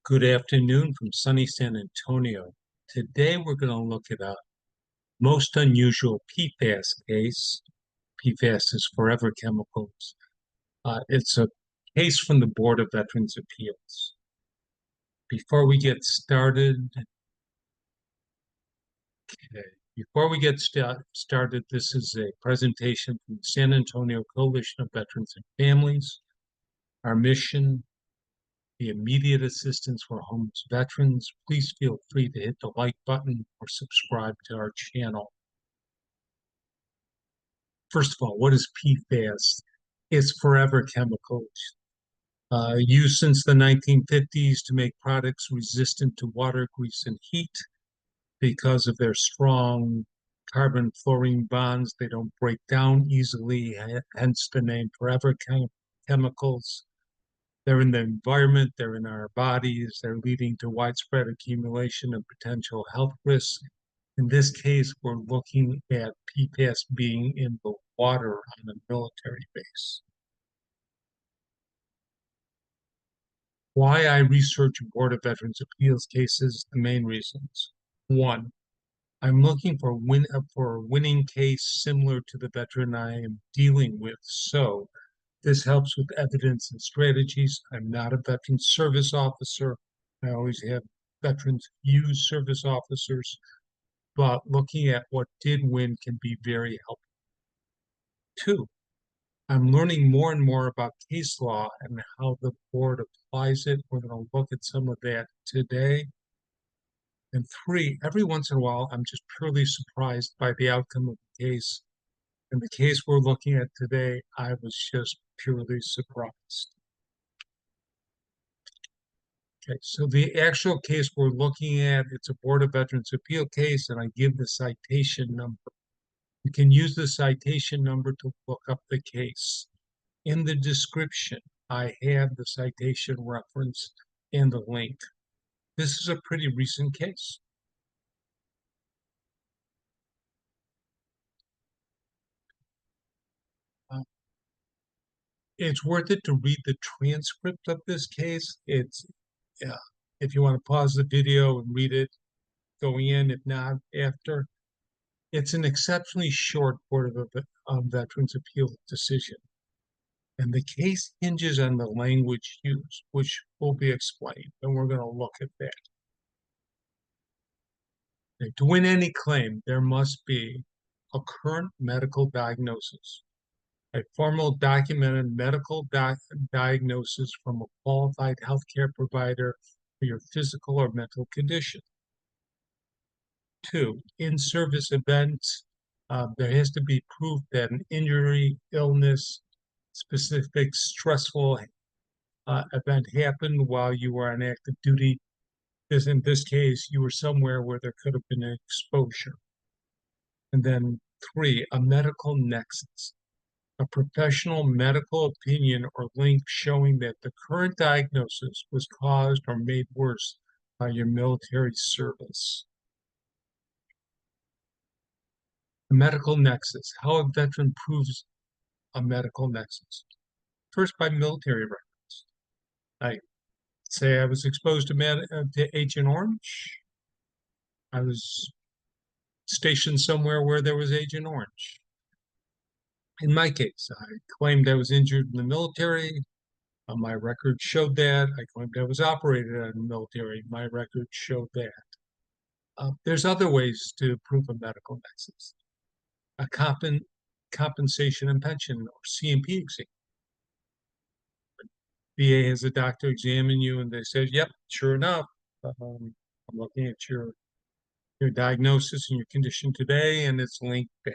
Good afternoon from sunny San Antonio. Today we're going to look at a most unusual PFAS case. PFAS is forever chemicals. It's a case from the Board of Veterans Appeals. Before we get started, okay, this is a presentation from the San Antonio Coalition of Veterans and Families. Our mission: the immediate assistance for homeless veterans. Please feel free to hit the like button or subscribe to our channel. First of all, what is PFAS? It's forever chemicals used since the 1950s to make products resistant to water, grease, and heat. Because of their strong carbon-fluorine bonds, they don't break down easily, hence the name forever chemicals. They're in the environment, they're in our bodies, they're leading to widespread accumulation of potential health risks. In this case, we're looking at PFAS being in the water on a military base. Why I research Board of Veterans Appeals cases, the main reasons. One, I'm looking for a winning case similar to the veteran I am dealing with. So this helps with evidence and strategies. I'm not a veteran service officer. I always have veterans use service officers, but looking at what did win can be very helpful. Two, I'm learning more and more about case law and how the board applies it. We're going to look at some of that today. And three, every once in a while, I'm just purely surprised by the outcome of the case. In the case we're looking at today, I was just purely surprised. Okay, so the actual case we're looking at, it's a Board of Veterans Appeal case, and I give the citation number. You can use the citation number to look up the case. In the description, I have the citation reference and the link. This is a pretty recent case. It's worth it to read the transcript of this case. If you want to pause the video and read it going in, if not after. It's an exceptionally short Board of Veterans Appeal decision. And the case hinges on the language used, which will be explained, and we're going to look at that. Okay, to win any claim, there must be a current medical diagnosis, a formal documented medical diagnosis from a qualified healthcare provider for your physical or mental condition. Two, in-service events, there has to be proof that an injury, illness, specific stressful event happened while you were on active duty. Because in this case, you were somewhere where there could have been an exposure. And then three, a medical nexus, a professional medical opinion or link showing that the current diagnosis was caused or made worse by your military service. A medical nexus, how a veteran proves a medical nexus. First, by military records. I say I was exposed to Agent Orange. I was stationed somewhere where there was Agent Orange. In my case, I claimed I was injured in the military. My record showed that. I claimed I was operated on the military. My record showed that. There's other ways to prove a medical nexus. A compensation and pension or C&P exam. VA has a doctor examine you and they said, yep, sure enough, I'm looking at your diagnosis and your condition today, and it's linked back.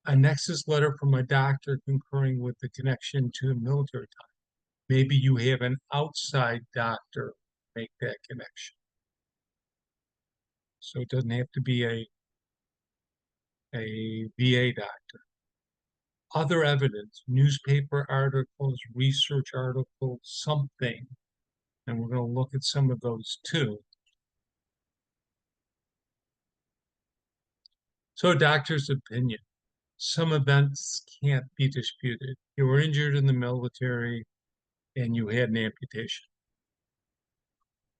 A nexus letter from a doctor concurring with the connection to the military time. Maybe you have an outside doctor make that connection. So it doesn't have to be a VA doctor. Other evidence, newspaper articles, research articles, something. And we're going to look at some of those too. So doctor's opinion. Some events can't be disputed. You were injured in the military and you had an amputation.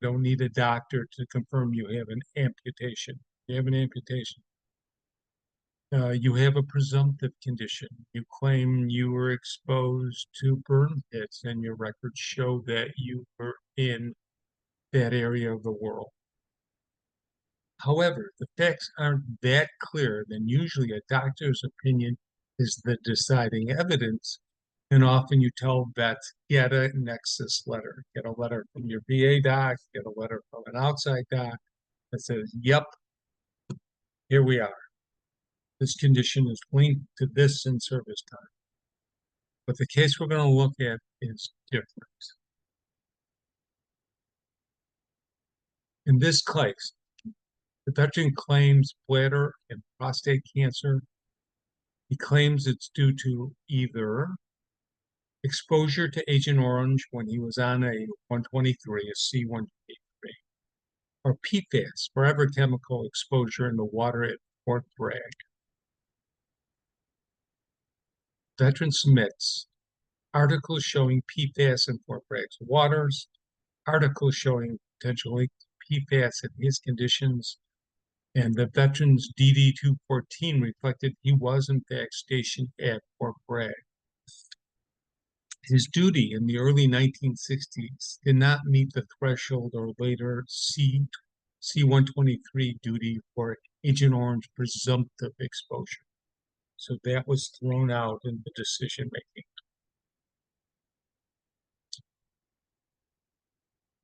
You don't need a doctor to confirm you have an amputation. You have an amputation. You have a presumptive condition. You claim you were exposed to burn pits, and your records show that you were in that area of the world. However, the facts aren't that clear, then usually a doctor's opinion is the deciding evidence, and often you tell vets, get a nexus letter, get a letter from your VA doc, get a letter from an outside doc that says, yep, here we are. This condition is linked to this in service time. But the case we're going to look at is different. In this case, the veteran claims bladder and prostate cancer. He claims it's due to either exposure to Agent Orange when he was on a 123, a C-123, or PFAS, forever chemical exposure in the water at Fort Bragg. Veteran submits articles showing PFAS in Fort Bragg's waters, articles showing potential link to PFAS in his conditions, and the veteran's DD-214 reflected he was in fact stationed at Fort Bragg. His duty in the early 1960s did not meet the threshold or later C-123 duty for Agent Orange presumptive exposure. So that was thrown out in the decision making.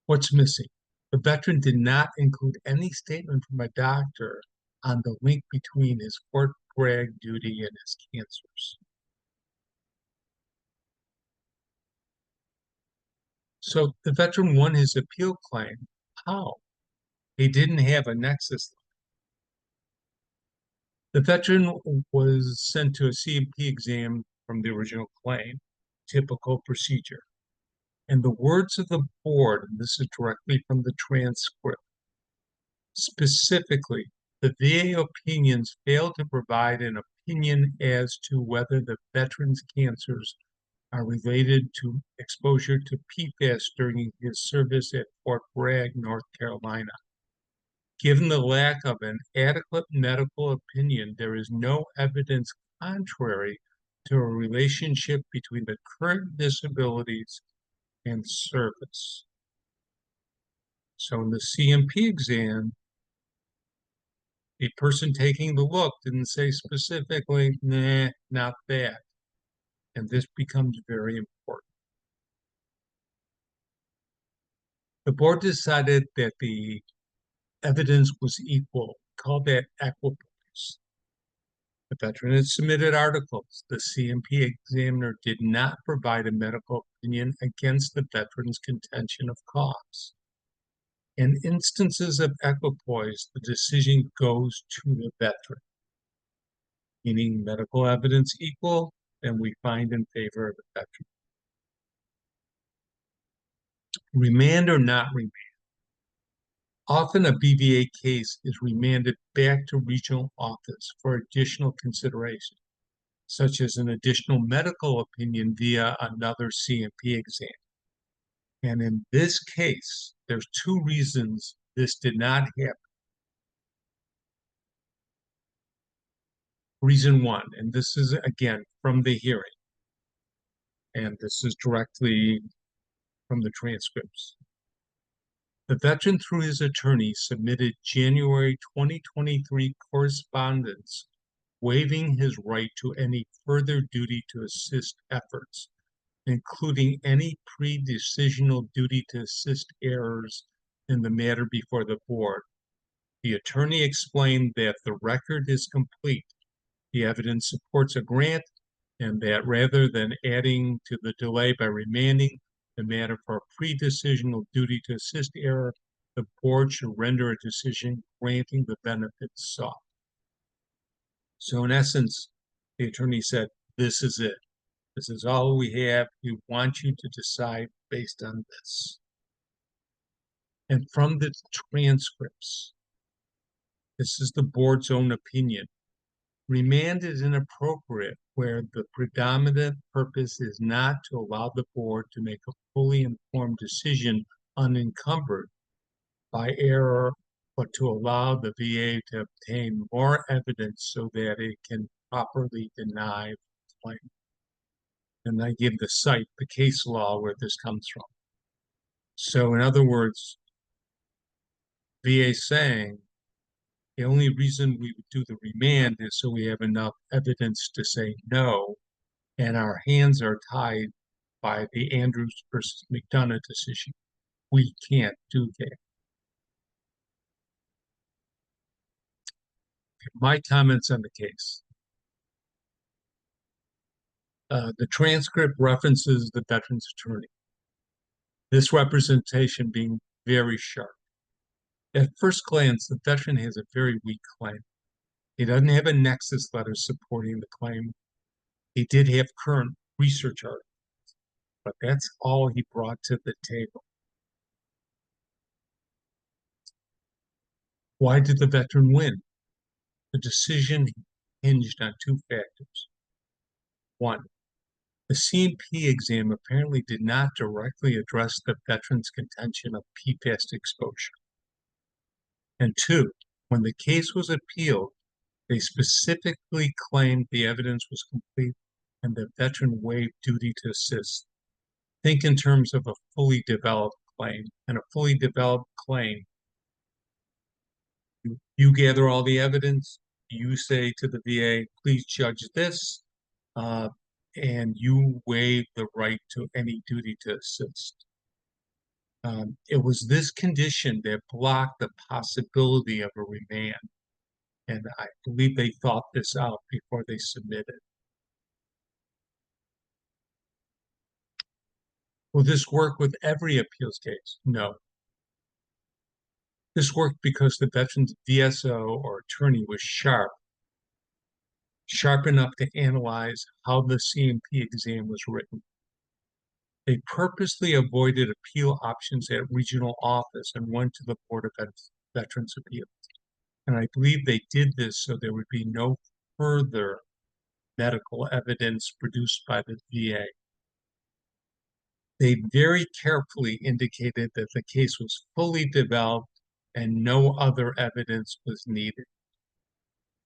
What's missing? The veteran did not include any statement from a doctor on the link between his Fort Bragg duty and his cancers. So the veteran won his appeal claim. How? He didn't have a nexus. The veteran was sent to a C&P exam from the original claim, typical procedure. And the words of the board, and this is directly from the transcript, specifically, the VA opinions failed to provide an opinion as to whether the veteran's cancers are related to exposure to PFAS during his service at Fort Bragg, North Carolina. Given the lack of an adequate medical opinion, there is no evidence contrary to a relationship between the current disabilities and service. So in the C&P exam, the person taking the look didn't say specifically, nah, not that. And this becomes very important. The board decided that the evidence was equal, called that equipoise. The veteran had submitted articles. The C&P examiner did not provide a medical opinion against the veteran's contention of cause. In instances of equipoise, the decision goes to the veteran, meaning medical evidence equal, then we find in favor of the veteran. Remand or not remand. Often a BVA case is remanded back to regional office for additional consideration, such as an additional medical opinion via another C&P exam. And in this case, there's two reasons this did not happen. Reason one, and this is again from the hearing, and this is directly from the transcripts. The veteran, through his attorney, submitted January 2023 correspondence waiving his right to any further duty to assist efforts, including any pre-decisional duty to assist errors in the matter before the board. The attorney explained that the record is complete. The evidence supports a grant, and that rather than adding to the delay by remanding the matter for a pre-decisional duty to assist error, the board should render a decision granting the benefits sought. So in essence, the attorney said, this is it. This is all we have. We want you to decide based on this. And from the transcripts, this is the board's own opinion. Remand is inappropriate where the predominant purpose is not to allow the board to make a fully informed decision unencumbered, by error, but to allow the VA to obtain more evidence so that it can properly deny the claim. And I give the cite, the case law where this comes from. So in other words, VA saying the only reason we would do the remand is so we have enough evidence to say no, and our hands are tied by the Andrews versus McDonough decision. We can't do that. My comments on the case. The transcript references the veteran's attorney. This representation being very sharp. At first glance, the veteran has a very weak claim. He doesn't have a nexus letter supporting the claim. He did have current research articles, but that's all he brought to the table. Why did the veteran win? The decision hinged on two factors. One, the C&P exam apparently did not directly address the veteran's contention of PFAS exposure. And two, when the case was appealed, they specifically claimed the evidence was complete and the veteran waived duty to assist. Think in terms of a fully developed claim. And a fully developed claim, you gather all the evidence, you say to the VA, please judge this, and you waive the right to any duty to assist. It was this condition that blocked the possibility of a remand. And I believe they thought this out before they submitted. Will this work with every appeals case? No. This worked because the veteran's VSO or attorney was sharp enough to analyze how the C&P exam was written. They purposely avoided appeal options at regional office and went to the Board of Veterans Appeals. And I believe they did this so there would be no further medical evidence produced by the VA. They very carefully indicated that the case was fully developed and no other evidence was needed.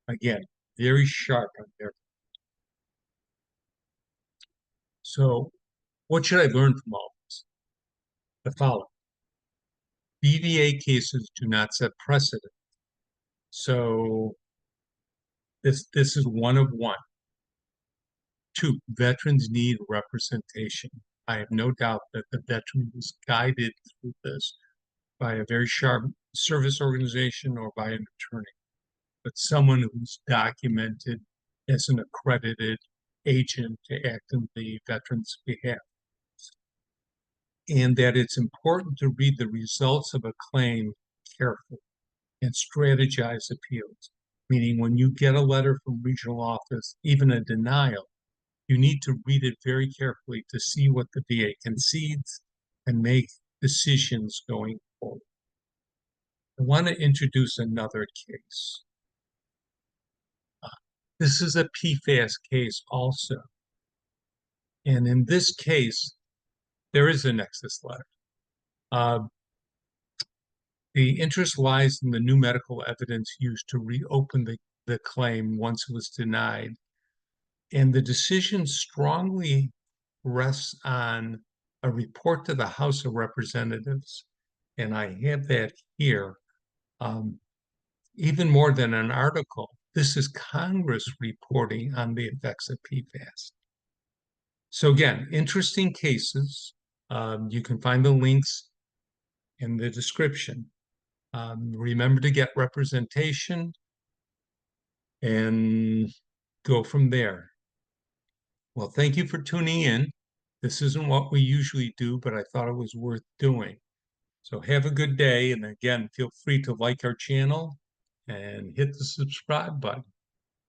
Again, very sharp on their. So what should I learn from all this? The following. BVA cases do not set precedent. So this is one of one. Two, veterans need representation. I have no doubt that the veteran was guided through this by a very sharp service organization or by an attorney, but someone who's documented as an accredited agent to act on the veteran's behalf. And that it's important to read the results of a claim carefully and strategize appeals. Meaning when you get a letter from regional office, even a denial, you need to read it very carefully to see what the VA concedes and make decisions going forward. I want to introduce another case. This is a PFAS case also. And in this case, there is a nexus letter. The interest lies in the new medical evidence used to reopen the claim once it was denied. And the decision strongly rests on a report to the House of Representatives. And I have that here. Even more than an article, this is Congress reporting on the effects of PFAS. So again, interesting cases. You can find the links in the description. Remember to get representation and go from there. Well, thank you for tuning in. This isn't what we usually do, but I thought it was worth doing. So have a good day. And again, feel free to like our channel and hit the subscribe button.